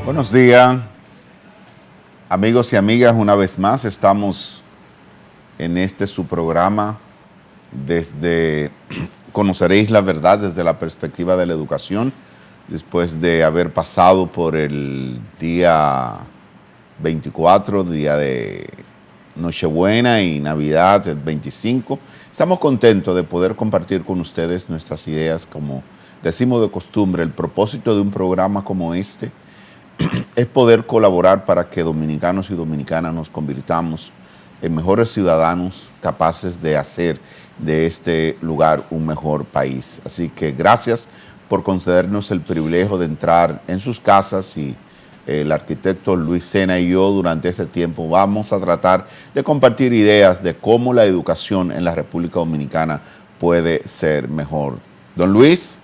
Buenos días, amigos y amigas. Una vez más estamos en su programa desde Conoceréis la Verdad desde la perspectiva de la educación, después de haber pasado por el día 24, día de Nochebuena y Navidad, el 25. Estamos contentos de poder compartir con ustedes nuestras ideas. Como decimos de costumbre, el propósito de un programa como este es poder colaborar para que dominicanos y dominicanas nos convirtamos en mejores ciudadanos capaces de hacer de este lugar un mejor país. Así que gracias por concedernos el privilegio de entrar en sus casas, y el arquitecto Luis Sena y yo durante este tiempo vamos a tratar de compartir ideas de cómo la educación en la República Dominicana puede ser mejor. Don Luis,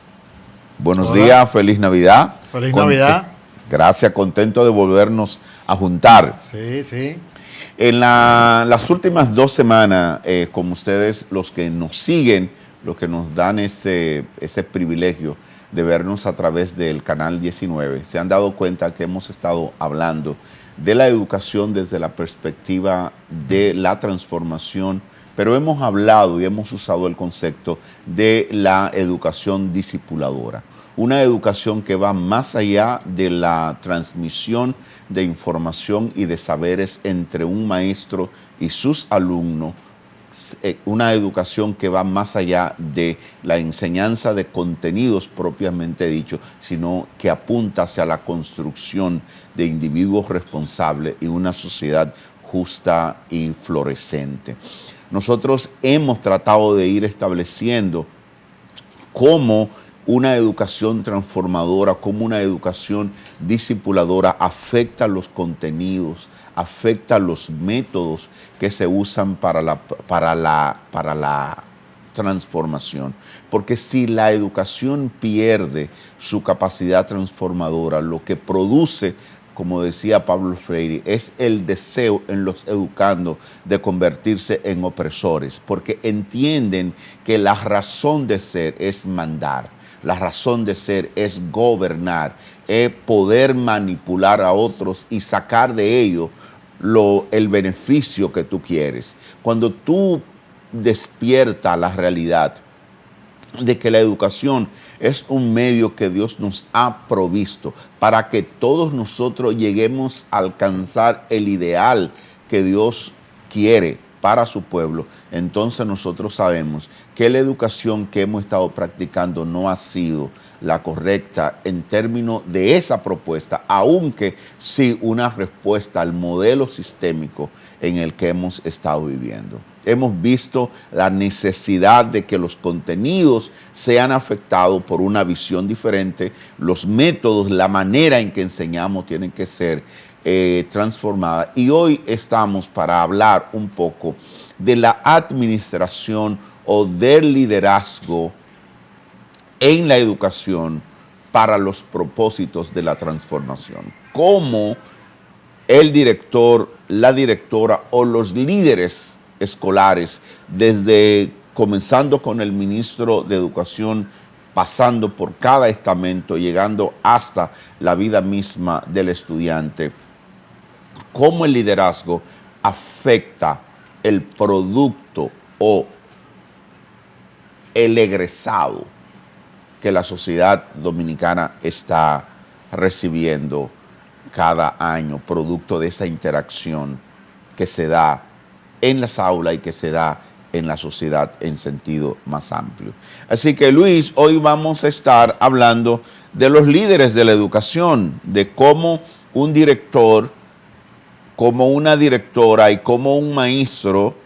buenos días, feliz Navidad. Feliz Navidad. Gracias, contento de volvernos a juntar. Sí, sí. En las últimas 2 semanas, como ustedes, los que nos siguen, los que nos dan ese privilegio de vernos a través del canal 19, se han dado cuenta que hemos estado hablando de la educación desde la perspectiva de la transformación, pero hemos hablado y hemos usado el concepto de la educación discipuladora. Una educación que va más allá de la transmisión de información y de saberes entre un maestro y sus alumnos, una educación que va más allá de la enseñanza de contenidos propiamente dicho, sino que apunta hacia la construcción de individuos responsables y una sociedad justa y florecente. Nosotros hemos tratado de ir estableciendo cómo una educación transformadora, como una educación discipuladora afecta los contenidos, afecta los métodos que se usan para la transformación. Porque si la educación pierde su capacidad transformadora, lo que produce, como decía Pablo Freire, es el deseo en los educandos de convertirse en opresores, porque entienden que la razón de ser es mandar. La razón de ser es gobernar, es poder manipular a otros y sacar de ellos el beneficio que tú quieres. Cuando tú despiertas la realidad de que la educación es un medio que Dios nos ha provisto para que todos nosotros lleguemos a alcanzar el ideal que Dios quiere para su pueblo, entonces nosotros sabemos que la educación que hemos estado practicando no ha sido la correcta en términos de esa propuesta, aunque sí una respuesta al modelo sistémico en el que hemos estado viviendo. Hemos visto la necesidad de que los contenidos sean afectados por una visión diferente, los métodos, la manera en que enseñamos tienen que ser transformada. Y hoy estamos para hablar un poco de la administración o del liderazgo en la educación para los propósitos de la transformación. Cómo el director, la directora o los líderes escolares, desde comenzando con el ministro de Educación, pasando por cada estamento, llegando hasta la vida misma del estudiante, cómo el liderazgo afecta el producto o el egresado que la sociedad dominicana está recibiendo cada año, producto de esa interacción que se da en las aulas y que se da en la sociedad en sentido más amplio. Así que, Luis, hoy vamos a estar hablando de los líderes de la educación, de cómo un director, como una directora y como un maestro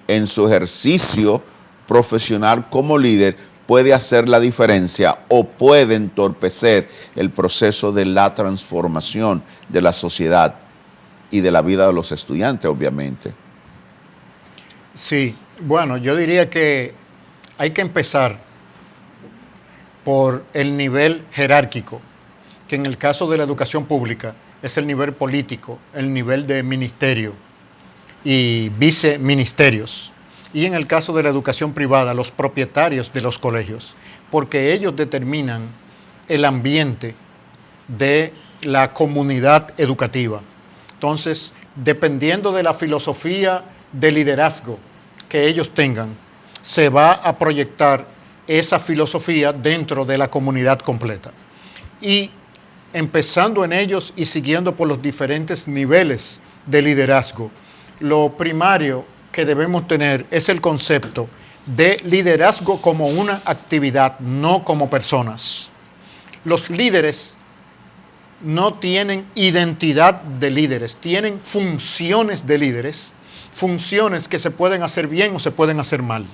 en su ejercicio profesional como líder puede hacer la diferencia o puede entorpecer el proceso de la transformación de la sociedad y de la vida de los estudiantes, obviamente. Sí, bueno, yo diría que hay que empezar por el nivel jerárquico, que en el caso de la educación pública es el nivel político, el nivel de ministerio y viceministerios. Y en el caso de la educación privada, los propietarios de los colegios, porque ellos determinan el ambiente de la comunidad educativa. Entonces, dependiendo de la filosofía de liderazgo que ellos tengan, se va a proyectar esa filosofía dentro de la comunidad completa. Y empezando en ellos y siguiendo por los diferentes niveles de liderazgo, lo primario que debemos tener es el concepto de liderazgo como una actividad, no como personas. Los líderes no tienen identidad de líderes, tienen funciones de líderes, funciones que se pueden hacer bien o se pueden hacer mal.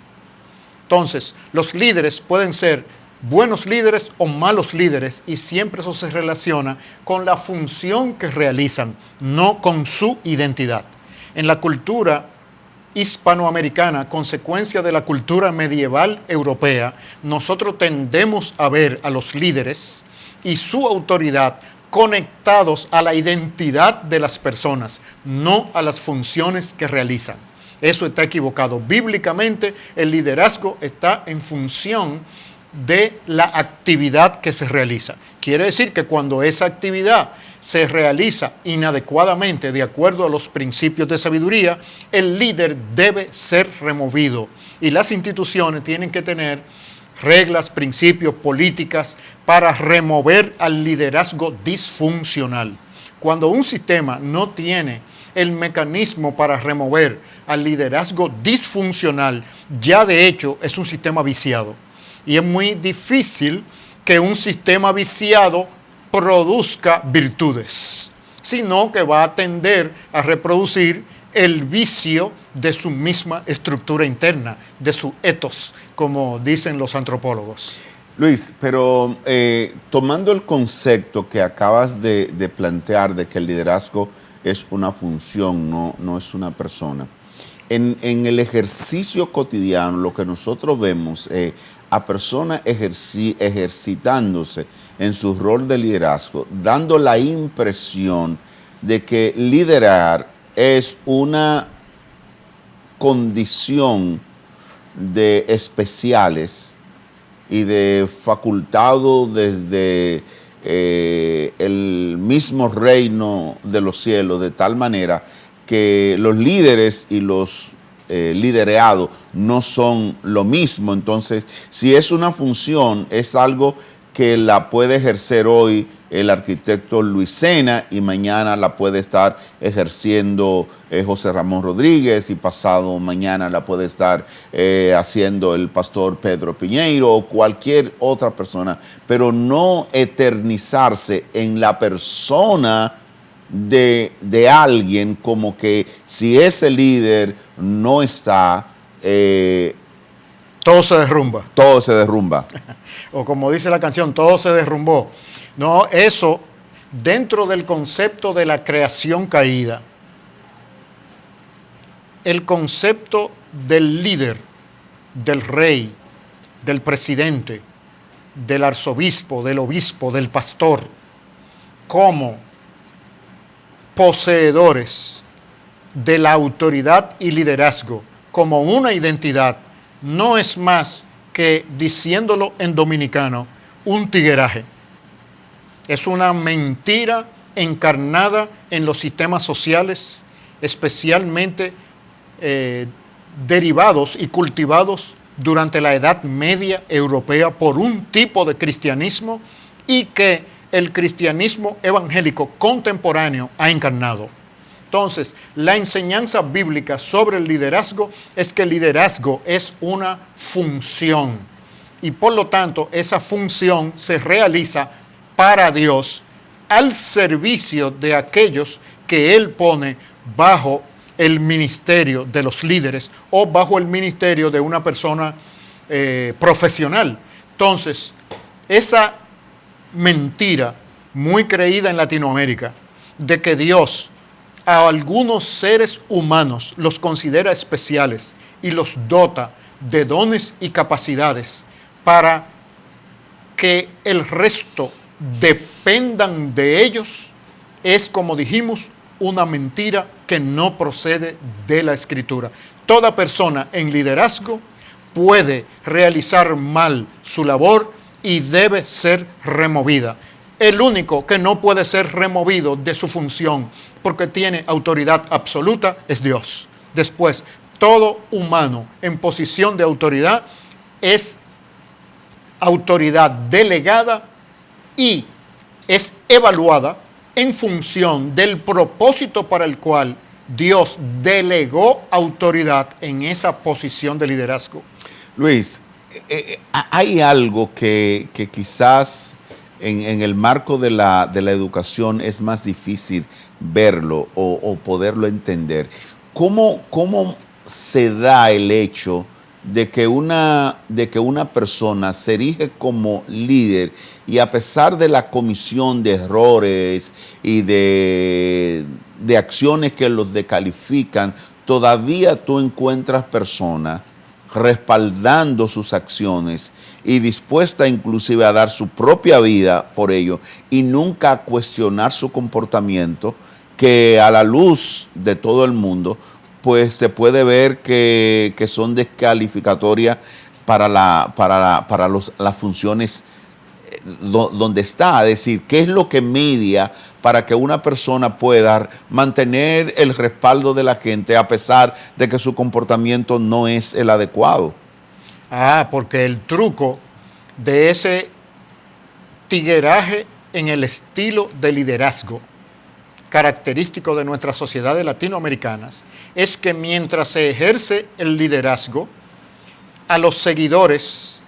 Entonces, los líderes pueden ser buenos líderes o malos líderes y siempre eso se relaciona con la función que realizan, no con su identidad. En la cultura hispanoamericana, consecuencia de la cultura medieval europea, nosotros tendemos a ver a los líderes y su autoridad conectados a la identidad de las personas, no a las funciones que realizan. Eso está equivocado. Bíblicamente, el liderazgo está en función de la actividad que se realiza. Quiere decir que cuando esa actividad se realiza inadecuadamente de acuerdo a los principios de sabiduría, el líder debe ser removido. Y las instituciones tienen que tener reglas, principios, políticas para remover al liderazgo disfuncional. Cuando un sistema no tiene el mecanismo para remover al liderazgo disfuncional, ya de hecho es un sistema viciado. Y es muy difícil que un sistema viciado produzca virtudes, sino que va a tender a reproducir el vicio de su misma estructura interna, de su ethos, como dicen los antropólogos. Luis, pero tomando el concepto que acabas de plantear de que el liderazgo es una función, no es una persona, en el ejercicio cotidiano lo que nosotros vemos a personas ejercitándose en su rol de liderazgo, dando la impresión de que liderar es una condición de especiales y de facultado desde el mismo reino de los cielos, de tal manera que los líderes y los liderados no son lo mismo. Entonces, si es una función, es algo que la puede ejercer hoy el arquitecto Luis Sena y mañana la puede estar ejerciendo José Ramón Rodríguez y pasado mañana la puede estar haciendo el pastor Pedro Piñeiro o cualquier otra persona, pero no eternizarse en la persona de alguien, como que si ese líder no está, todo se derrumba. Todo se derrumba. O como dice la canción, todo se derrumbó. No, eso dentro del concepto de la creación caída, el concepto del líder, del rey, del presidente, del arzobispo, del obispo, del pastor, como poseedores de la autoridad y liderazgo como una identidad, no es más que, diciéndolo en dominicano, un tigueraje. Es una mentira encarnada en los sistemas sociales, especialmente derivados y cultivados durante la Edad Media europea por un tipo de cristianismo y que el cristianismo evangélico contemporáneo ha encarnado. Entonces, la enseñanza bíblica sobre el liderazgo es que el liderazgo es una función y por lo tanto esa función se realiza para Dios al servicio de aquellos que Él pone bajo el ministerio de los líderes o bajo el ministerio de una persona profesional. Entonces, esa mentira muy creída en Latinoamérica de que Dios a algunos seres humanos los considera especiales y los dota de dones y capacidades para que el resto dependan de ellos, es, como dijimos, una mentira que no procede de la Escritura. Toda persona en liderazgo puede realizar mal su labor y debe ser removida. el único que no puede ser removido de su función porque tiene autoridad absoluta es Dios. Después, todo humano en posición de autoridad es autoridad delegada y es evaluada en función del propósito para el cual Dios delegó autoridad en esa posición de liderazgo. Luis, hay algo que quizás en el marco de la educación es más difícil verlo o poderlo entender. ¿Cómo se da el hecho de que una persona se erige como líder y a pesar de la comisión de errores y de acciones que los descalifican, todavía tú encuentras personas respaldando sus acciones y dispuesta inclusive a dar su propia vida por ello y nunca a cuestionar su comportamiento, que a la luz de todo el mundo pues se puede ver que son descalificatorias para las funciones donde está? Es decir, ¿qué es lo que media para que una persona pueda mantener el respaldo de la gente a pesar de que su comportamiento no es el adecuado? Porque el truco de ese tigueraje en el estilo de liderazgo característico de nuestras sociedades latinoamericanas es que mientras se ejerce el liderazgo, a los seguidores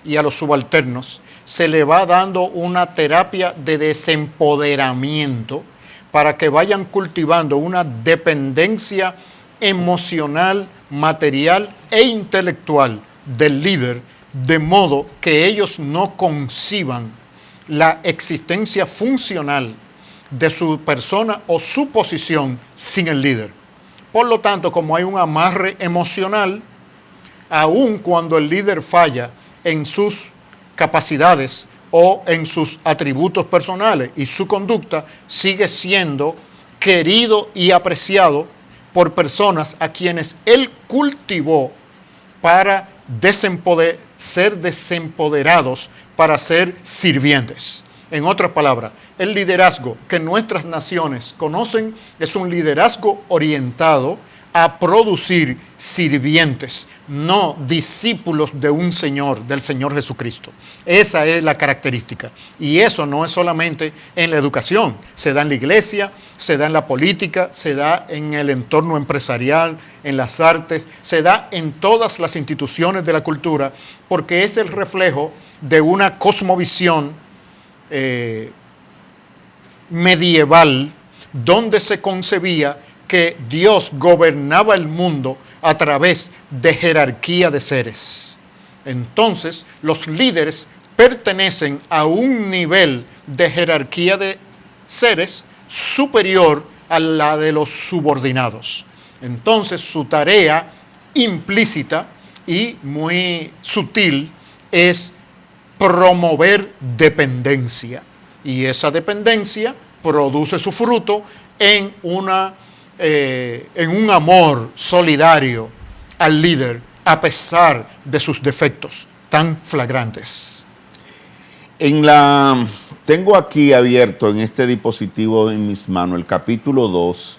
y a los subalternos se le va dando una terapia de desempoderamiento para que vayan cultivando una dependencia emocional, material e intelectual del líder, de modo que ellos no conciban la existencia funcional de su persona o su posición sin el líder. Por lo tanto, como hay un amarre emocional, aun cuando el líder falla en sus capacidades o en sus atributos personales y su conducta, sigue siendo querido y apreciado por personas a quienes él cultivó para ser desempoderados, para ser sirvientes. En otras palabras, el liderazgo que nuestras naciones conocen es un liderazgo orientado a producir sirvientes, no discípulos de un Señor, del Señor Jesucristo. Esa es la característica. Y eso no es solamente en la educación, se da en la iglesia, se da en la política, se da en el entorno empresarial, en las artes, se da en todas las instituciones de la cultura, porque es el reflejo de una cosmovisión medieval donde se concebía que Dios gobernaba el mundo a través de jerarquía de seres. Entonces, los líderes pertenecen a un nivel de jerarquía de seres superior a la de los subordinados. Entonces, su tarea implícita y muy sutil es promover dependencia. Y esa dependencia produce su fruto en un amor solidario al líder a pesar de sus defectos tan flagrantes. Tengo aquí abierto en este dispositivo en mis manos el capítulo 2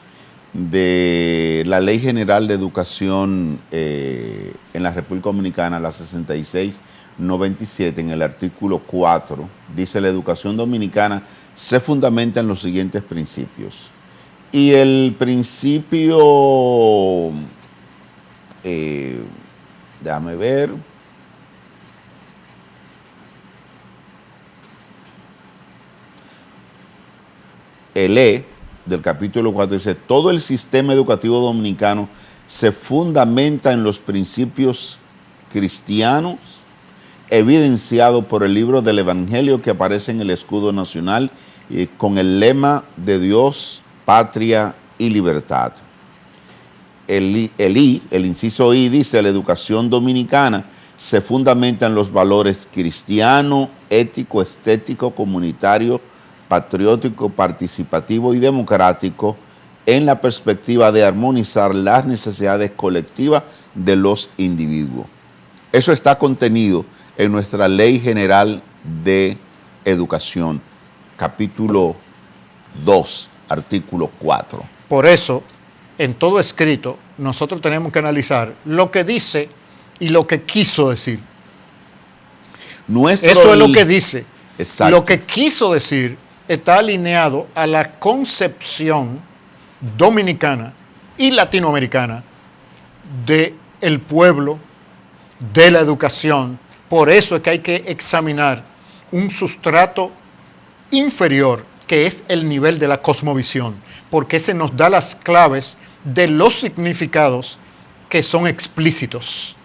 de la Ley General de Educación en la República Dominicana, la 6697, en el artículo 4, dice: la educación dominicana se fundamenta en los siguientes principios. Y el principio, déjame ver, el E del capítulo 4 dice: todo el sistema educativo dominicano se fundamenta en los principios cristianos evidenciado por el libro del Evangelio que aparece en el escudo nacional con el lema de Dios, patria y libertad. El inciso I dice: la educación dominicana se fundamenta en los valores cristiano, ético, estético, comunitario, patriótico, participativo y democrático en la perspectiva de armonizar las necesidades colectivas de los individuos. Eso está contenido en nuestra Ley General de Educación, capítulo 2, artículo 4. Por eso, en todo escrito, nosotros tenemos que analizar lo que dice y lo que quiso decir. Eso es lo que dice. Exacto. Lo que quiso decir está alineado a la concepción dominicana y latinoamericana del pueblo, de la educación. Por eso es que hay que examinar un sustrato inferior, que es el nivel de la cosmovisión, porque ese nos da las claves de los significados que son explícitos.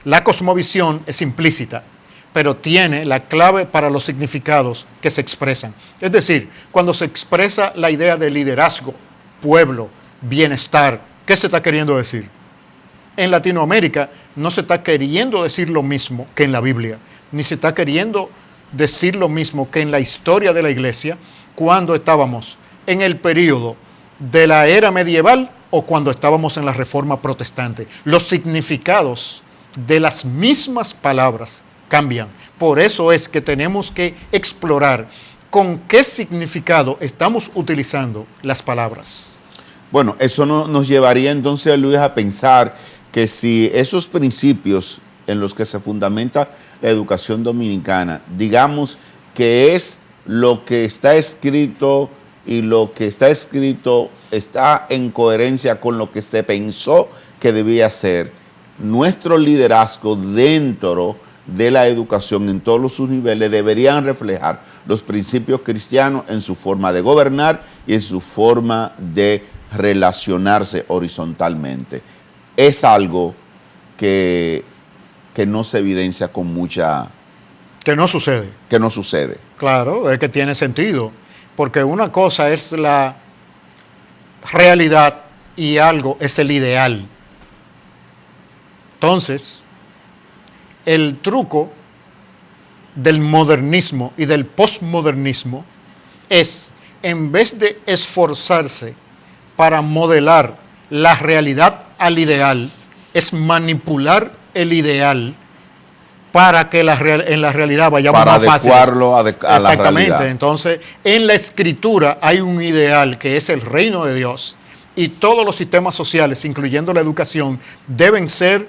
La cosmovisión es implícita, pero tiene la clave para los significados que se expresan. Es decir, cuando se expresa la idea de liderazgo, pueblo, bienestar, ¿qué se está queriendo decir? En Latinoamérica no se está queriendo decir lo mismo que en la Biblia, ni se está queriendo decir lo mismo que en la historia de la iglesia cuando estábamos en el periodo de la era medieval o cuando estábamos en la Reforma Protestante. Los significados de las mismas palabras cambian. Por eso es que tenemos que explorar con qué significado estamos utilizando las palabras. Bueno, eso nos llevaría entonces, Luis, a pensar que si esos principios en los que se fundamenta la educación dominicana, digamos que es lo que está escrito y lo que está escrito está en coherencia con lo que se pensó que debía ser, nuestro liderazgo dentro de la educación en todos sus niveles deberían reflejar los principios cristianos en su forma de gobernar y en su forma de relacionarse horizontalmente. Es algo que no se evidencia con mucha... Que no sucede. Que no sucede. Claro, es que tiene sentido, porque una cosa es la realidad y algo es el ideal. Entonces, el truco del modernismo y del posmodernismo es, en vez de esforzarse para modelar la realidad al ideal, es manipular el ideal para que en la realidad vayamos más fácil. Para adecuarlo a la realidad. Exactamente. Entonces, en la escritura hay un ideal que es el reino de Dios y todos los sistemas sociales, incluyendo la educación, deben ser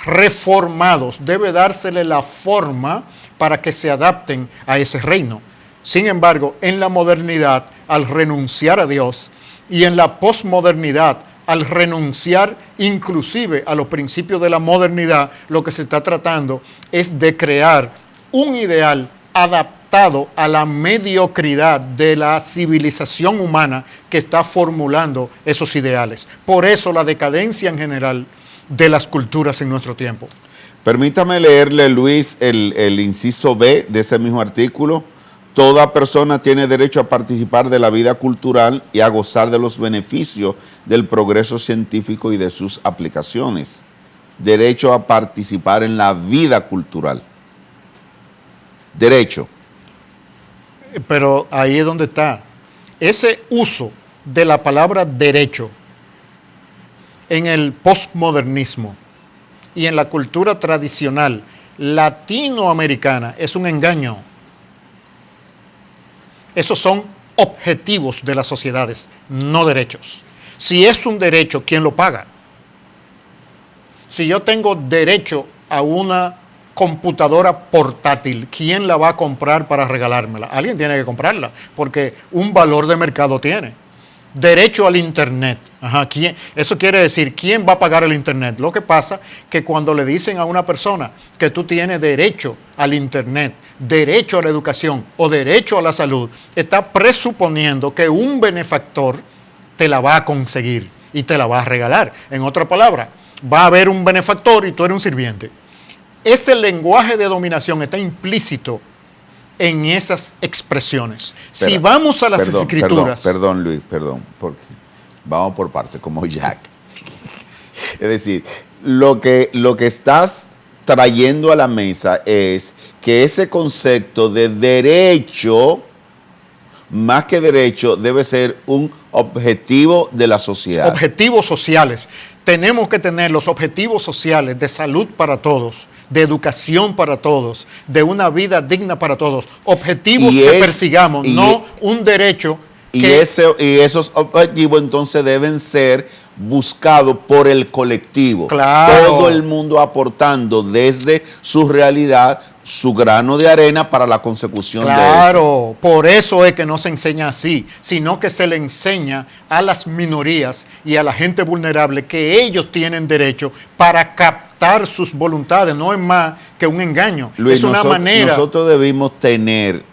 reformados, debe dársele la forma para que se adapten a ese reino. Sin embargo, en la modernidad, al renunciar a Dios, y en la posmodernidad, al renunciar inclusive a los principios de la modernidad, lo que se está tratando es de crear un ideal adaptado a la mediocridad de la civilización humana que está formulando esos ideales. Por eso la decadencia en general de las culturas en nuestro tiempo. Permítame leerle, Luis, el inciso B de ese mismo artículo. Toda persona tiene derecho a participar de la vida cultural y a gozar de los beneficios del progreso científico y de sus aplicaciones. Derecho a participar en la vida cultural. Derecho. Pero ahí es donde está. Ese uso de la palabra derecho en el posmodernismo y en la cultura tradicional latinoamericana es un engaño. Esos son objetivos de las sociedades, no derechos. Si es un derecho, ¿quién lo paga? Si yo tengo derecho a una computadora portátil, ¿quién la va a comprar para regalármela? Alguien tiene que comprarla, porque un valor de mercado tiene. Derecho al Internet. Ajá, eso quiere decir, ¿quién va a pagar el Internet? Lo que pasa es que cuando le dicen a una persona que tú tienes derecho al Internet, derecho a la educación o derecho a la salud, está presuponiendo que un benefactor te la va a conseguir y te la va a regalar. En otra palabra, va a haber un benefactor y tú eres un sirviente. Ese lenguaje de dominación está implícito en esas expresiones. Pero, si vamos a las escrituras... Perdón, Luis, porque vamos por partes, como Jack. Es decir, lo que estás trayendo a la mesa es que ese concepto de derecho, más que derecho, debe ser un objetivo de la sociedad. Objetivos sociales. Tenemos que tener los objetivos sociales de salud para todos, de educación para todos, de una vida digna para todos, objetivos Y que es- persigamos, y- no un derecho Y, que y esos objetivos entonces deben ser buscados por el colectivo. Claro. Todo el mundo aportando desde su realidad su grano de arena para la consecución de eso. Claro, por eso es que no se enseña así, sino que se le enseña a las minorías y a la gente vulnerable que ellos tienen derecho para captar sus voluntades, no es más que un engaño. Luis, es una manera. nosotros debimos tener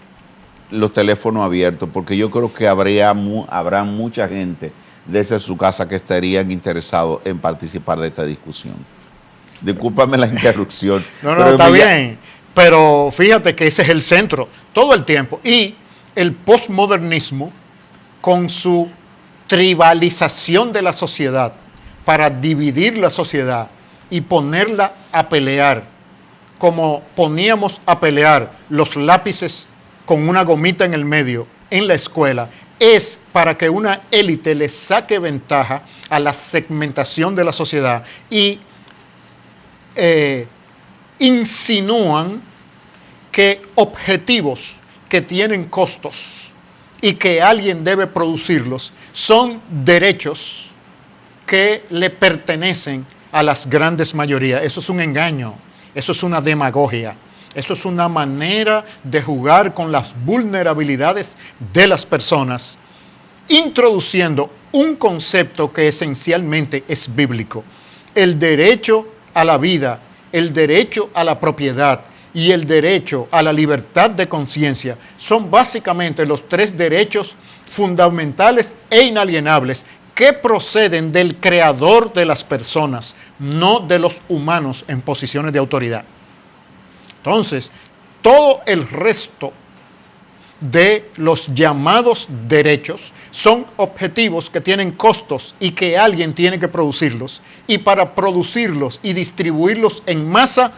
los teléfonos abiertos porque yo creo que habrá mucha gente desde su casa que estarían interesados en participar de esta discusión. Discúlpame la interrupción. No, pero está me ll- bien, pero fíjate que ese es el centro todo el tiempo. Y el posmodernismo, con su tribalización de la sociedad para dividir la sociedad y ponerla a pelear, como poníamos a pelear los lápices con una gomita en el medio en la escuela, es para que una élite le saque ventaja a la segmentación de la sociedad y insinúan que objetivos que tienen costos y que alguien debe producirlos son derechos que le pertenecen a las grandes mayorías. Eso es un engaño, eso es una demagogia, eso es una manera de jugar con las vulnerabilidades de las personas, introduciendo un concepto que esencialmente es bíblico: el derecho a la vida, el derecho a la propiedad y el derecho a la libertad de conciencia son básicamente los tres derechos fundamentales e inalienables que proceden del creador de las personas, no de los humanos en posiciones de autoridad. Entonces, todo el resto de los llamados derechos son objetivos que tienen costos y que alguien tiene que producirlos, y para producirlos y distribuirlos en masa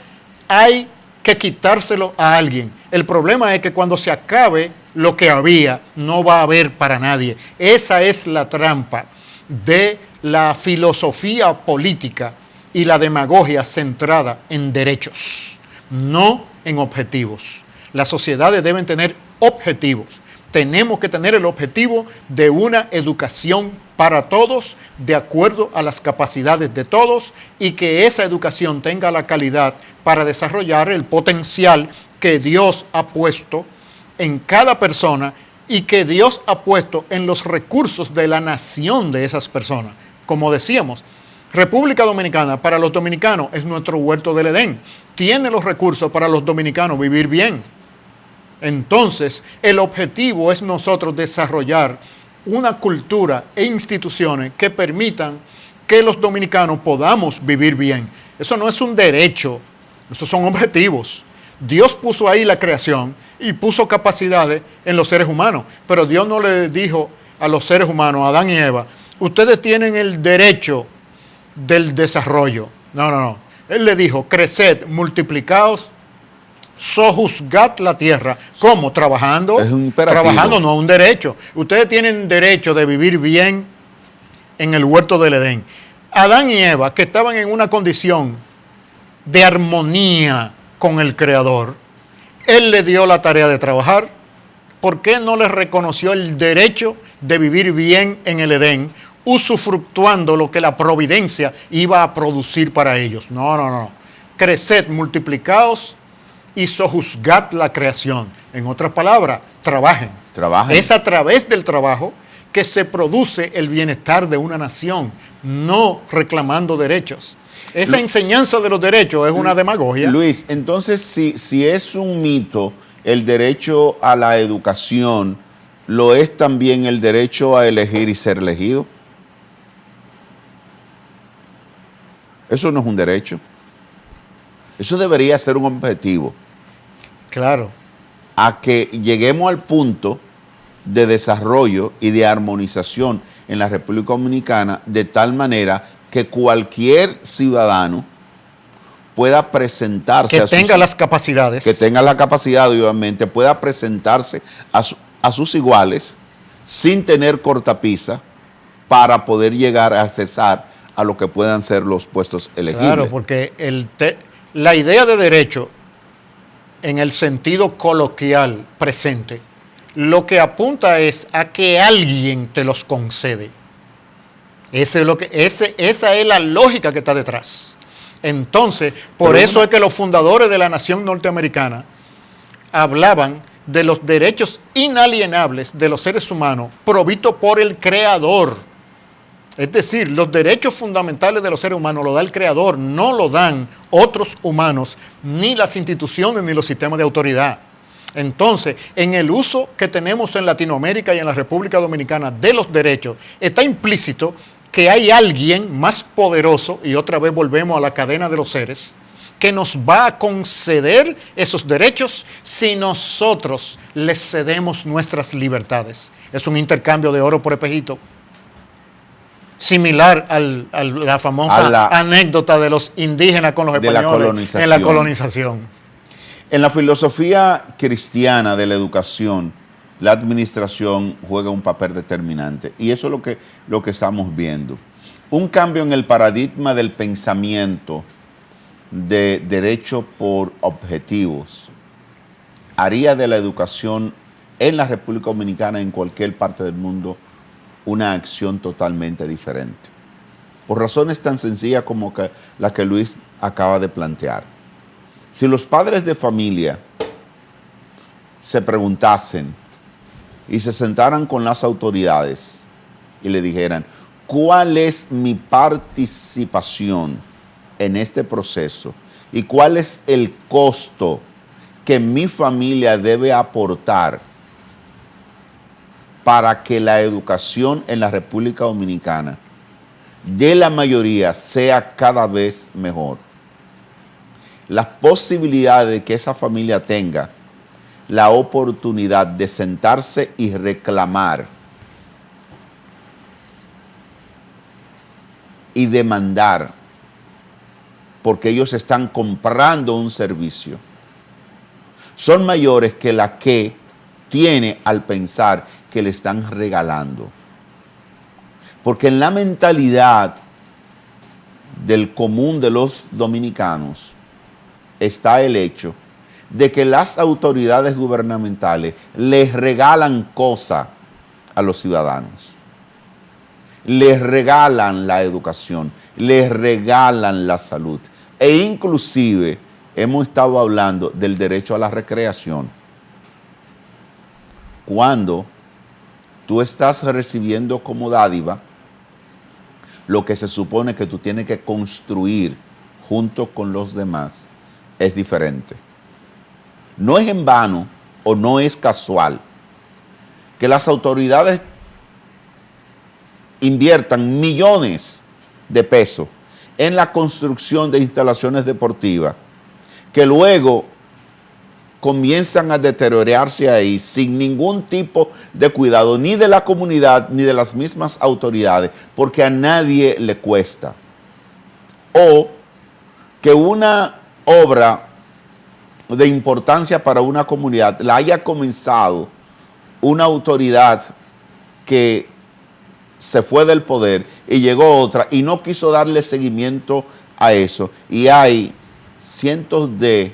hay que quitárselo a alguien. El problema es que cuando se acabe lo que había, no va a haber para nadie. Esa es la trampa de la filosofía política y la demagogia centrada en derechos, no en objetivos. Las sociedades deben tener objetivos. Tenemos que tener el objetivo de una educación para todos, de acuerdo a las capacidades de todos, y que esa educación tenga la calidad para desarrollar el potencial que Dios ha puesto en cada persona y que Dios ha puesto en los recursos de la nación de esas personas. Como decíamos, República Dominicana para los dominicanos es nuestro huerto del Edén. Tiene los recursos para los dominicanos vivir bien. Entonces, el objetivo es nosotros desarrollar una cultura e instituciones que permitan que los dominicanos podamos vivir bien. Eso no es un derecho, esos son objetivos. Dios puso ahí la creación y puso capacidades en los seres humanos, pero Dios no le dijo a los seres humanos, a Adán y Eva, ustedes tienen el derecho del desarrollo. No. Él le dijo, creced, multiplicaos, sojuzgad la tierra. ¿Cómo? Trabajando. Es un imperativo. Trabajando, no un derecho. Ustedes tienen derecho de vivir bien en el huerto del Edén. Adán y Eva, que estaban en una condición de armonía con el Creador, Él le dio la tarea de trabajar. ¿Por qué no les reconoció el derecho de vivir bien en el Edén, usufructuando lo que la providencia iba a producir para ellos? No. Creced, multiplicaos y sojuzgad la creación. En otras palabras, trabajen. Es a través del trabajo que se produce el bienestar de una nación, no reclamando derechos. Esa enseñanza de los derechos es una demagogia. Luis, entonces si es un mito el derecho a la educación, ¿lo es también el derecho a elegir y ser elegido? Eso no es un derecho. Eso debería ser un objetivo. Claro. A que lleguemos al punto de desarrollo y de armonización en la República Dominicana de tal manera que cualquier ciudadano pueda presentarse que tenga las capacidades. Que tenga la capacidad, obviamente, pueda presentarse a sus iguales sin tener cortapisa para poder llegar a accesar a lo que puedan ser los puestos elegibles. Claro, porque La idea de derecho, en el sentido coloquial presente, lo que apunta es a que alguien te los concede. Esa es la lógica que está detrás. Entonces, por eso es que los fundadores de la nación norteamericana hablaban de los derechos inalienables de los seres humanos provistos por el Creador. Es decir, los derechos fundamentales de los seres humanos los da el Creador, no lo dan otros humanos, ni las instituciones, ni los sistemas de autoridad. Entonces, en el uso que tenemos en Latinoamérica y en la República Dominicana de los derechos, está implícito que hay alguien más poderoso, y otra vez volvemos a la cadena de los seres, que nos va a conceder esos derechos si nosotros les cedemos nuestras libertades. Es un intercambio de oro por espejito. Similar a la famosa anécdota de los indígenas con los españoles en la colonización. En la filosofía cristiana de la educación, la administración juega un papel determinante. Y eso es lo que estamos viendo. Un cambio en el paradigma del pensamiento de derecho por objetivos haría de la educación en la República Dominicana, en cualquier parte del mundo, una acción totalmente diferente. Por razones tan sencillas como la que Luis acaba de plantear. Si los padres de familia se preguntasen y se sentaran con las autoridades y le dijeran, ¿cuál es mi participación en este proceso? ¿Y cuál es el costo que mi familia debe aportar para que la educación en la República Dominicana de la mayoría sea cada vez mejor? Las posibilidades de que esa familia tenga la oportunidad de sentarse y reclamar y demandar porque ellos están comprando un servicio son mayores que la que tiene al pensar que le están regalando. Porque en la mentalidad del común de los dominicanos está el hecho de que las autoridades gubernamentales les regalan cosas a los ciudadanos. Les regalan la educación, les regalan la salud. E inclusive hemos estado hablando del derecho a la recreación. Cuando tú estás recibiendo como dádiva lo que se supone que tú tienes que construir junto con los demás, es diferente. No es en vano o no es casual que las autoridades inviertan millones de pesos en la construcción de instalaciones deportivas que luego comienzan a deteriorarse ahí sin ningún tipo de cuidado, ni de la comunidad, ni de las mismas autoridades, porque a nadie le cuesta. O que una obra de importancia para una comunidad la haya comenzado una autoridad que se fue del poder y llegó otra y no quiso darle seguimiento a eso. Y hay cientos de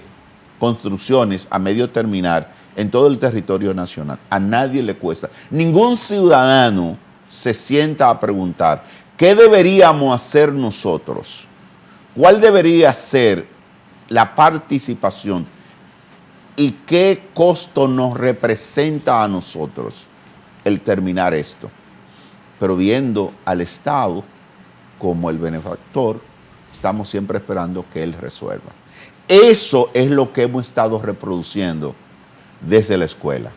construcciones a medio terminar en todo el territorio nacional. A nadie le cuesta. Ningún ciudadano se sienta a preguntar, ¿qué deberíamos hacer nosotros? ¿Cuál debería ser la participación? ¿Y qué costo nos representa a nosotros el terminar esto? Pero viendo al Estado como el benefactor, estamos siempre esperando que Él resuelva. Eso es lo que hemos estado reproduciendo desde la escuela.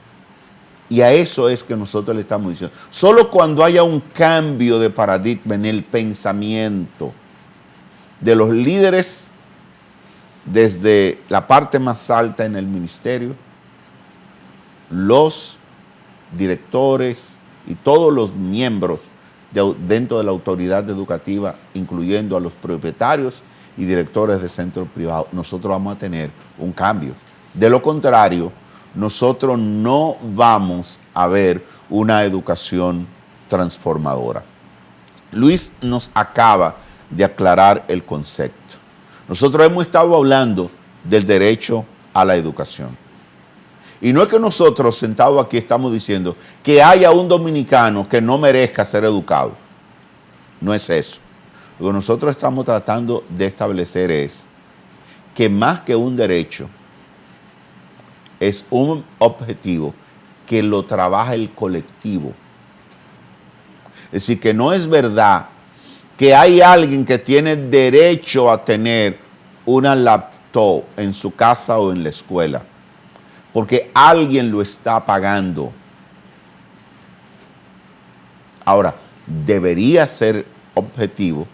Y a eso es que nosotros le estamos diciendo. Solo cuando haya un cambio de paradigma en el pensamiento de los líderes desde la parte más alta en el ministerio, los directores y todos los miembros dentro de la autoridad educativa, incluyendo a los propietarios y directores de centros privados, nosotros vamos a tener un cambio. De lo contrario, nosotros no vamos a ver una educación transformadora. Luis nos acaba de aclarar el concepto. Nosotros hemos estado hablando del derecho a la educación. Y no es que nosotros sentados aquí estamos diciendo que haya un dominicano que no merezca ser educado. No es eso. Lo que nosotros estamos tratando de establecer es que más que un derecho, es un objetivo que lo trabaja el colectivo. Es decir, que no es verdad que hay alguien que tiene derecho a tener una laptop en su casa o en la escuela, porque alguien lo está pagando. Ahora, debería ser objetivo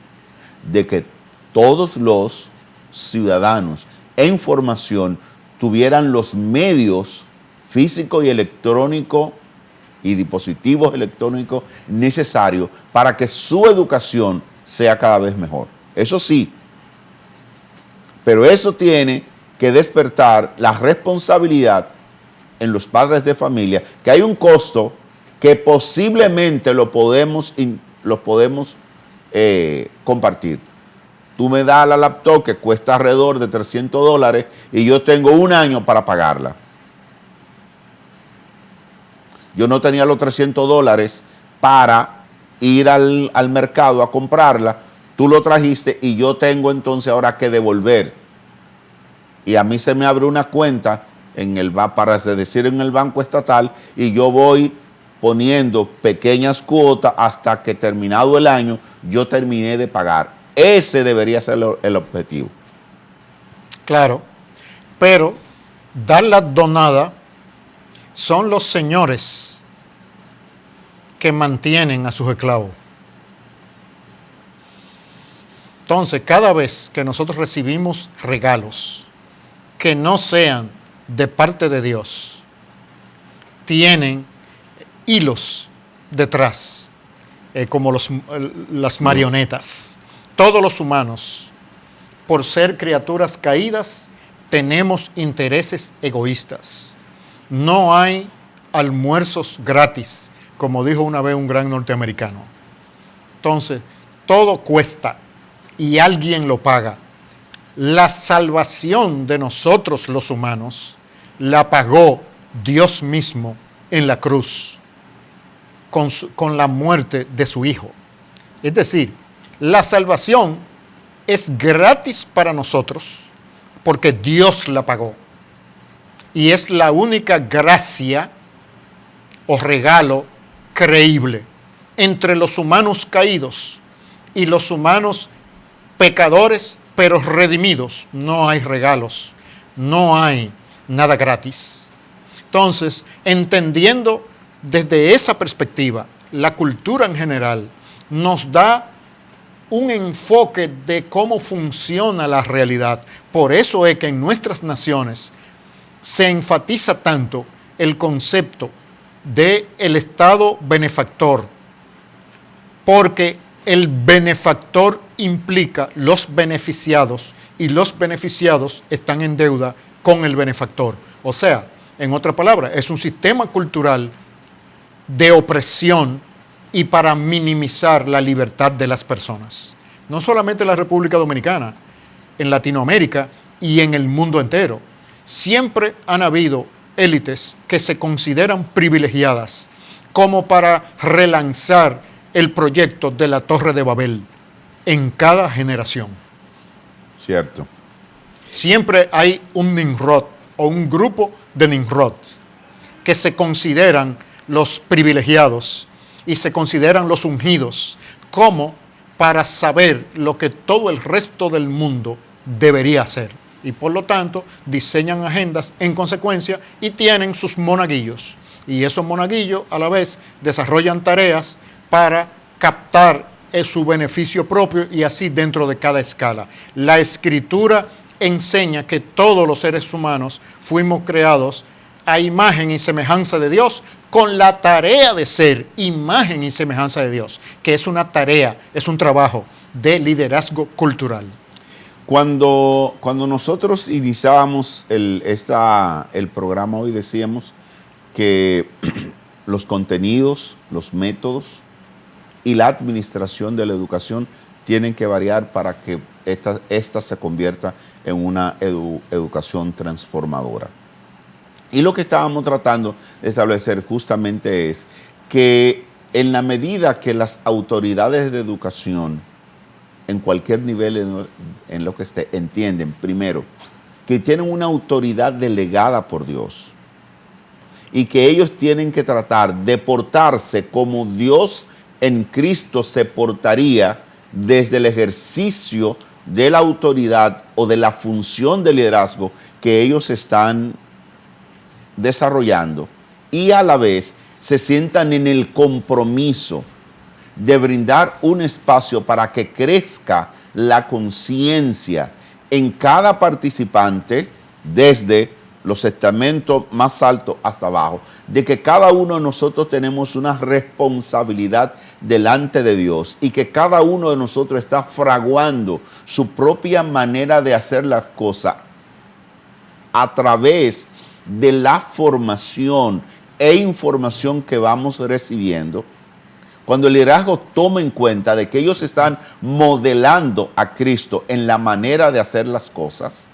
de que todos los ciudadanos en formación tuvieran los medios físicos y electrónicos y dispositivos electrónicos necesarios para que su educación sea cada vez mejor. Eso sí, pero eso tiene que despertar la responsabilidad en los padres de familia, que hay un costo que posiblemente lo podemos compartir. Tú me das la laptop que cuesta alrededor de $300 y yo tengo un año para pagarla. Yo no tenía los $300 para ir al mercado a comprarla. Tú lo trajiste y yo tengo entonces ahora que devolver. Y a mí se me abre una cuenta en el banco estatal y yo voy poniendo pequeñas cuotas hasta que terminado el año yo terminé de pagar. Ese debería ser el objetivo. Claro, pero dar la donada son los señores que mantienen a sus esclavos. Entonces, cada vez que nosotros recibimos regalos que no sean de parte de Dios, tienen hilos detrás, como las marionetas. Todos los humanos, por ser criaturas caídas, tenemos intereses egoístas. No hay almuerzos gratis, como dijo una vez un gran norteamericano. Entonces, todo cuesta y alguien lo paga. La salvación de nosotros los humanos la pagó Dios mismo en la cruz con la muerte de su Hijo. Es decir, la salvación es gratis para nosotros porque Dios la pagó. Y es la única gracia o regalo creíble entre los humanos caídos y los humanos pecadores, pero redimidos. No hay regalos, no hay nada gratis. Entonces, entendiendo desde esa perspectiva, la cultura en general nos da un enfoque de cómo funciona la realidad. Por eso es que en nuestras naciones se enfatiza tanto el concepto del Estado benefactor, porque el benefactor implica los beneficiados y los beneficiados están en deuda con el benefactor. O sea, en otras palabras, es un sistema cultural de opresión y para minimizar la libertad de las personas. No solamente en la República Dominicana, en Latinoamérica y en el mundo entero. Siempre han habido élites que se consideran privilegiadas como para relanzar el proyecto de la Torre de Babel en cada generación. Cierto. Siempre hay un Nimrod o un grupo de Nimrod que se consideran los privilegiados y se consideran los ungidos como para saber lo que todo el resto del mundo debería hacer. Y por lo tanto diseñan agendas en consecuencia y tienen sus monaguillos. Y esos monaguillos a la vez desarrollan tareas para captar su beneficio propio y así dentro de cada escala. La Escritura enseña que todos los seres humanos fuimos creados a imagen y semejanza de Dios, con la tarea de ser imagen y semejanza de Dios, que es una tarea, es un trabajo de liderazgo cultural. Cuando nosotros iniciábamos el programa hoy, decíamos que los contenidos, los métodos y la administración de la educación tienen que variar para que esta se convierta en una educación transformadora. Y lo que estábamos tratando de establecer justamente es que en la medida que las autoridades de educación, en cualquier nivel en lo que esté, entienden, primero, que tienen una autoridad delegada por Dios y que ellos tienen que tratar de portarse como Dios en Cristo se portaría desde el ejercicio de la autoridad o de la función de liderazgo que ellos están desarrollando, y a la vez se sientan en el compromiso de brindar un espacio para que crezca la conciencia en cada participante, desde los estamentos más altos hasta abajo, de que cada uno de nosotros tenemos una responsabilidad delante de Dios y que cada uno de nosotros está fraguando su propia manera de hacer las cosas a través de la formación e información que vamos recibiendo. Cuando el liderazgo toma en cuenta de que ellos están modelando a Cristo en la manera de hacer las cosas,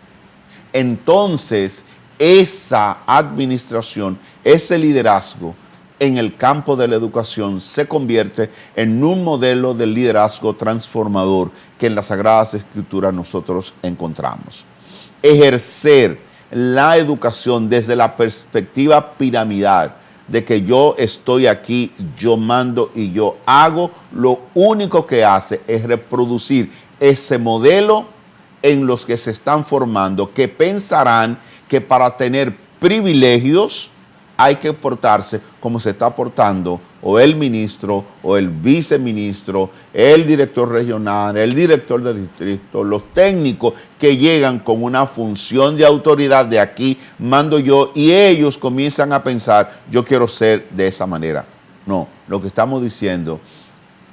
entonces esa administración, ese liderazgo en el campo de la educación se convierte en un modelo de liderazgo transformador que en las Sagradas Escrituras nosotros encontramos. Ejercer la educación desde la perspectiva piramidal, de que yo estoy aquí, yo mando y yo hago, lo único que hace es reproducir ese modelo en los que se están formando, que pensarán que para tener privilegios hay que portarse como se está portando o el ministro o el viceministro, el director regional, el director de distrito, los técnicos que llegan con una función de autoridad de aquí mando yo, y ellos comienzan a pensar, yo quiero ser de esa manera. No, lo que estamos diciendo,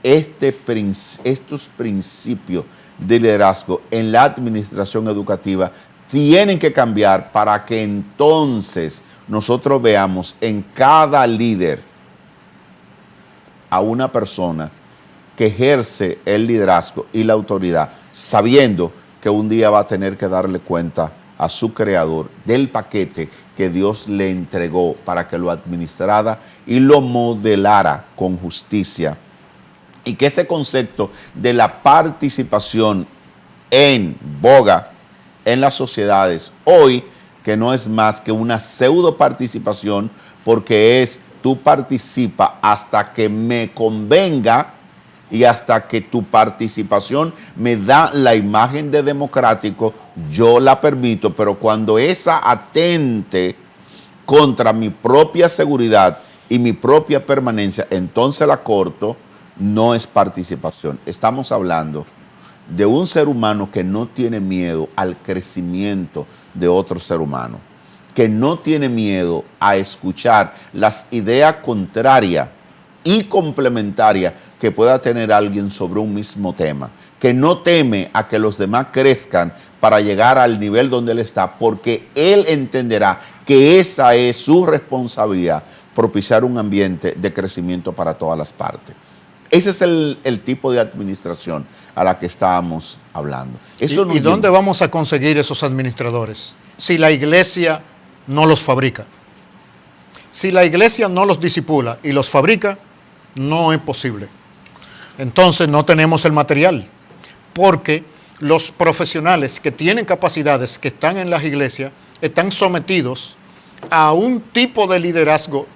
estos principios de liderazgo en la administración educativa tienen que cambiar para que entonces nosotros veamos en cada líder a una persona que ejerce el liderazgo y la autoridad, sabiendo que un día va a tener que darle cuenta a su creador del paquete que Dios le entregó para que lo administrara y lo modelara con justicia. Y que ese concepto de la participación en boga en las sociedades hoy, que no es más que una pseudo participación, porque es tú participa hasta que me convenga y hasta que tu participación me da la imagen de democrático, yo la permito, pero cuando esa atente contra mi propia seguridad y mi propia permanencia, entonces la corto. No es participación. Estamos hablando de un ser humano que no tiene miedo al crecimiento de otro ser humano, que no tiene miedo a escuchar las ideas contrarias y complementarias que pueda tener alguien sobre un mismo tema, que no teme a que los demás crezcan para llegar al nivel donde él está, porque él entenderá que esa es su responsabilidad, propiciar un ambiente de crecimiento para todas las partes. Ese es el tipo de administración a la que estábamos hablando. Eso ¿Y dónde vamos a conseguir esos administradores? Si la iglesia no los fabrica. Si la iglesia no los disipula y los fabrica, no es posible. Entonces no tenemos el material, porque los profesionales que tienen capacidades, que están en las iglesias, están sometidos a un tipo de liderazgo,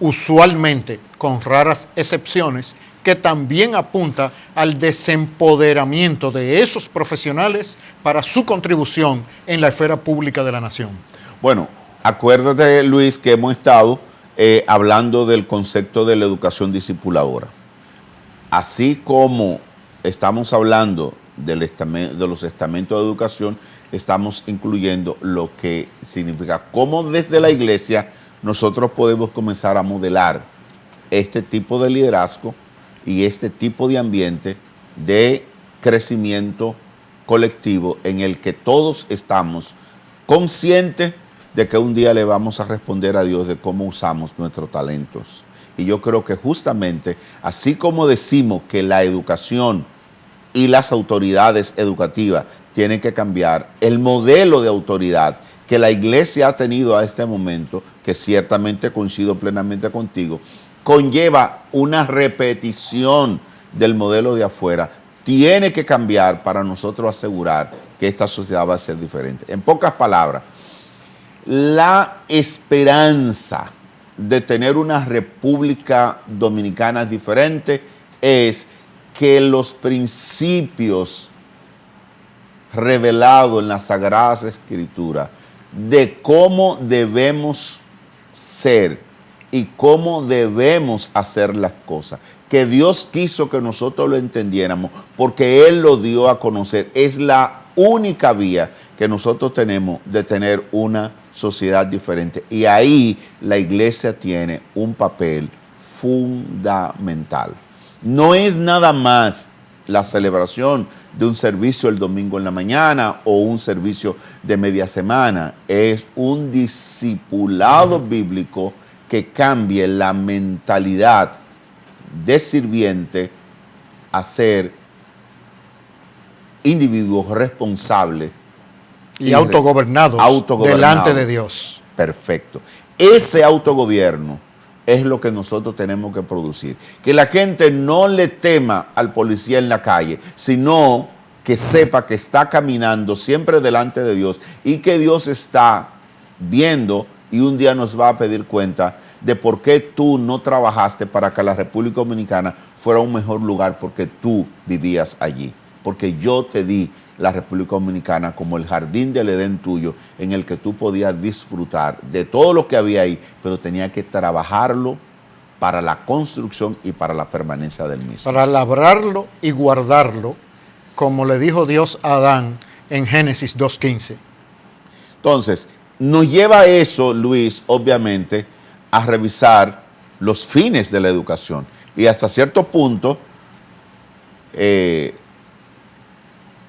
usualmente, con raras excepciones, que también apunta al desempoderamiento de esos profesionales para su contribución en la esfera pública de la nación. Bueno, acuérdate, Luis, que hemos estado hablando del concepto de la educación discipuladora. Así como estamos hablando de los estamentos de educación, estamos incluyendo lo que significa cómo desde la iglesia nosotros podemos comenzar a modelar este tipo de liderazgo y este tipo de ambiente de crecimiento colectivo en el que todos estamos conscientes de que un día le vamos a responder a Dios de cómo usamos nuestros talentos. Y yo creo que justamente, así como decimos que la educación y las autoridades educativas tienen que cambiar el modelo de autoridad que la iglesia ha tenido a este momento, que ciertamente coincido plenamente contigo, conlleva una repetición del modelo de afuera. Tiene que cambiar para nosotros asegurar que esta sociedad va a ser diferente. En pocas palabras, la esperanza de tener una República Dominicana diferente es que los principios revelados en las Sagradas Escrituras de cómo debemos ser y cómo debemos hacer las cosas, que Dios quiso que nosotros lo entendiéramos porque Él lo dio a conocer, es la única vía que nosotros tenemos de tener una sociedad diferente. Y ahí la iglesia tiene un papel fundamental. No es nada más la celebración de un servicio el domingo en la mañana o un servicio de media semana. Es un discipulado bíblico que cambie la mentalidad de sirviente a ser individuos responsables y autogobernados delante de Dios. Perfecto. Ese autogobierno es lo que nosotros tenemos que producir. Que la gente no le tema al policía en la calle, sino que sepa que está caminando siempre delante de Dios y que Dios está viendo y un día nos va a pedir cuenta de por qué tú no trabajaste para que la República Dominicana fuera un mejor lugar, porque tú vivías allí. Porque yo te di la República Dominicana como el jardín del Edén tuyo, en el que tú podías disfrutar de todo lo que había ahí, pero tenía que trabajarlo para la construcción y para la permanencia del mismo. Para labrarlo y guardarlo, como le dijo Dios a Adán en Génesis 2:15. Entonces, nos lleva eso, Luis, obviamente, a revisar los fines de la educación. Y hasta cierto punto,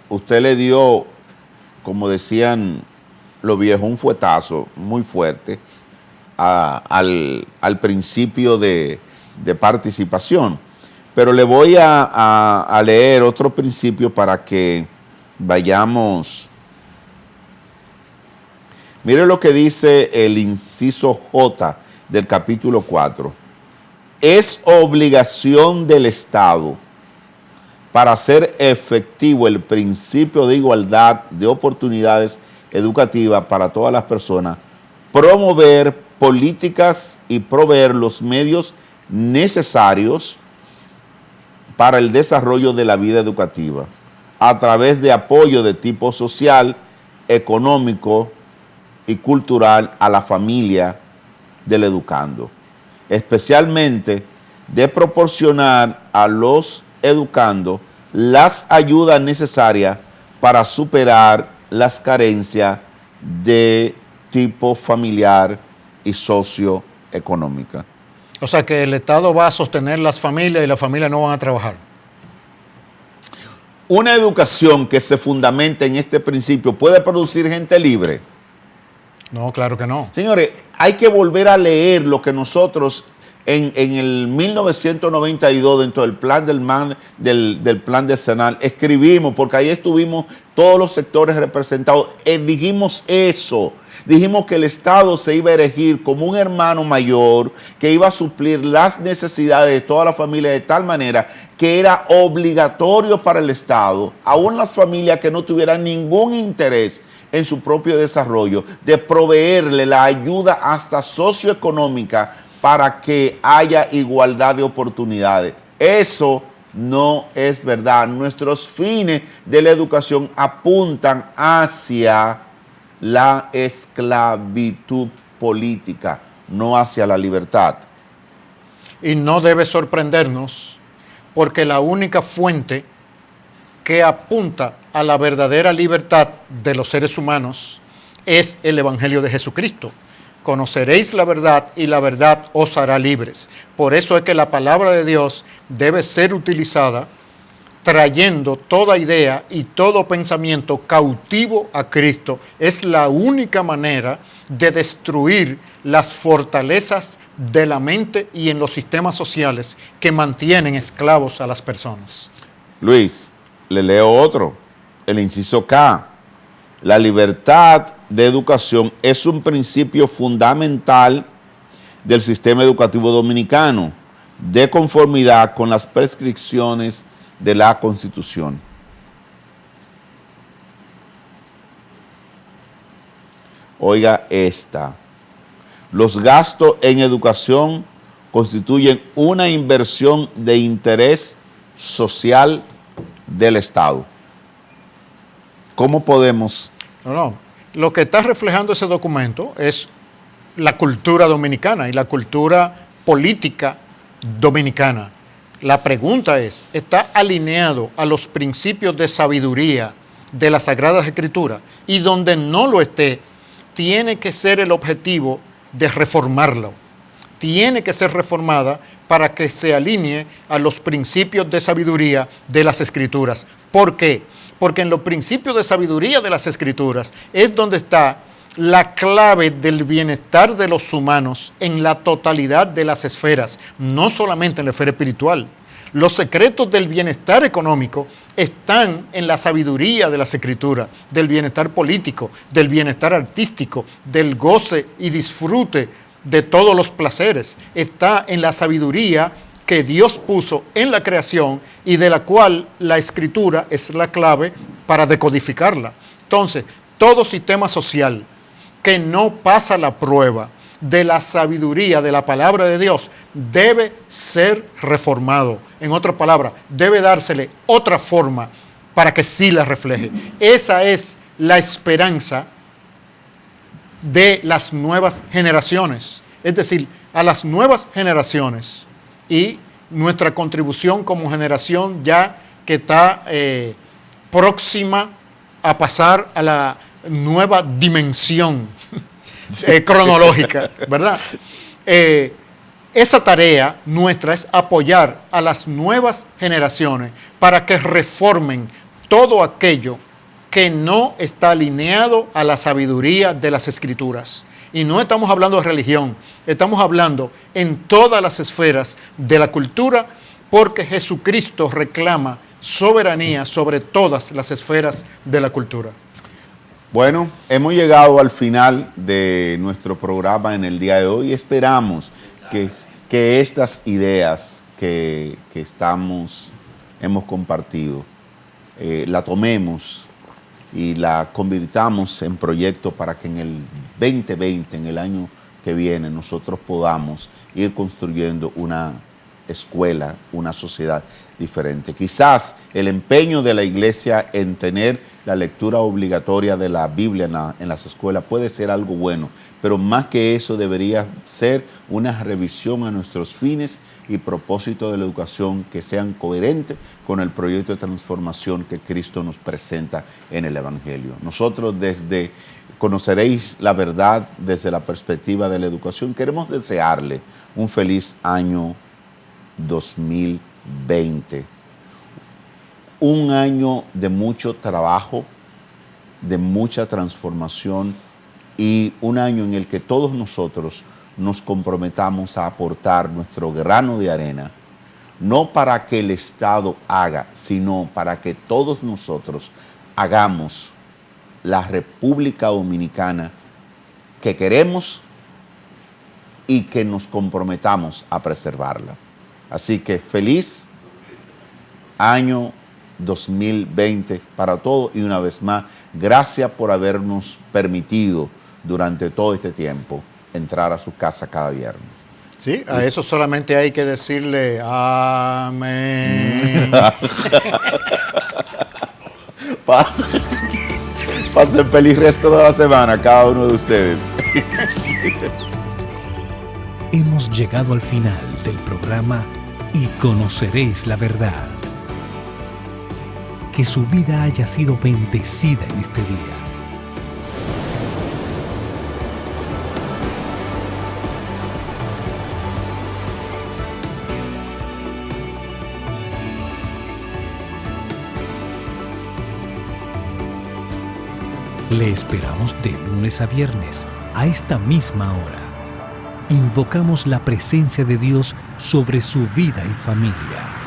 usted le dio, como decían los viejos, un fuetazo muy fuerte al principio de participación. Pero le voy a leer otro principio para que vayamos. Mire lo que dice el inciso J del capítulo 4. Es obligación del Estado, para hacer efectivo el principio de igualdad de oportunidades educativas para todas las personas, promover políticas y proveer los medios necesarios para el desarrollo de la vida educativa, a través de apoyo de tipo social, económico y cultural a la familia del educando, especialmente de proporcionar a los educando las ayudas necesarias para superar las carencias de tipo familiar y socioeconómica. O sea que el Estado va a sostener las familias y las familias no van a trabajar. Una educación que se fundamente en este principio puede producir gente libre. No, claro que no. Señores, hay que volver a leer lo que nosotros en el 1992 dentro del plan del plan decenal escribimos, porque ahí estuvimos todos los sectores representados. Dijimos eso. Dijimos que el Estado se iba a erigir como un hermano mayor que iba a suplir las necesidades de toda la familia de tal manera que era obligatorio para el Estado, aún las familias que no tuvieran ningún interés en su propio desarrollo, de proveerle la ayuda hasta socioeconómica para que haya igualdad de oportunidades. Eso no es verdad. Nuestros fines de la educación apuntan hacia la esclavitud política, no hacia la libertad. Y no debe sorprendernos, porque la única fuente que apunta a la verdadera libertad de los seres humanos es el Evangelio de Jesucristo. Conoceréis la verdad y la verdad os hará libres. Por eso es que la palabra de Dios debe ser utilizada trayendo toda idea y todo pensamiento cautivo a Cristo. Es la única manera de destruir las fortalezas de la mente y en los sistemas sociales que mantienen esclavos a las personas. Luis, Le leo otro, el inciso K. La libertad de educación es un principio fundamental del sistema educativo dominicano, de conformidad con las prescripciones de la Constitución. Oiga esta. Los gastos en educación constituyen una inversión de interés social del Estado. ¿Cómo podemos? No. Lo que está reflejando ese documento es la cultura dominicana y la cultura política dominicana. La pregunta es, ¿está alineado a los principios de sabiduría de las Sagradas Escrituras? Y donde no lo esté, tiene que ser el objetivo de reformarlo. Tiene que ser reformada para que se alinee a los principios de sabiduría de las Escrituras. ¿Por qué? Porque en los principios de sabiduría de las Escrituras es donde está la clave del bienestar de los humanos en la totalidad de las esferas, no solamente en la esfera espiritual. Los secretos del bienestar económico están en la sabiduría de las Escrituras, del bienestar político, del bienestar artístico, del goce y disfrute de todos los placeres. Está en la sabiduría que Dios puso en la creación y de la cual la Escritura es la clave para decodificarla. Entonces, todo sistema social que no pasa la prueba de la sabiduría de la palabra de Dios debe ser reformado. En otras palabras, debe dársele otra forma para que sí la refleje. Esa es la esperanza de las nuevas generaciones. Es decir, a las nuevas generaciones y nuestra contribución como generación ya que está próxima a pasar a la nueva dimensión cronológica, ¿verdad? Esa tarea nuestra es apoyar a las nuevas generaciones para que reformen todo aquello que no está alineado a la sabiduría de las Escrituras. Y no estamos hablando de religión, estamos hablando en todas las esferas de la cultura, porque Jesucristo reclama soberanía sobre todas las esferas de la cultura. Hemos llegado al final de nuestro programa en el día de hoy. Esperamos que estas ideas que hemos compartido, la tomemos y la convirtamos en proyecto para que en el 2020, en el año que viene, nosotros podamos ir construyendo una escuela, una sociedad diferente. Quizás el empeño de la iglesia en tener la lectura obligatoria de la Biblia en las escuelas puede ser algo bueno, pero más que eso debería ser una revisión a nuestros fines y propósitos de la educación que sean coherentes con el proyecto de transformación que Cristo nos presenta en el Evangelio. Nosotros desde Conoceréis la Verdad desde la perspectiva de la educación, queremos desearle un feliz año 2020. Un año de mucho trabajo, de mucha transformación y un año en el que todos nosotros nos comprometamos a aportar nuestro grano de arena, no para que el Estado haga, sino para que todos nosotros hagamos la República Dominicana que queremos y que nos comprometamos a preservarla. Así que feliz año 2020 para todos y una vez más, gracias por habernos permitido durante todo este tiempo entrar a su casa cada viernes. Sí, a eso solamente hay que decirle amén. Pasen feliz resto de la semana cada uno de ustedes. Hemos llegado al final del programa Y Conoceréis la Verdad. Que su vida haya sido bendecida en este día. Le esperamos de lunes a viernes a esta misma hora. Invocamos la presencia de Dios sobre su vida y familia.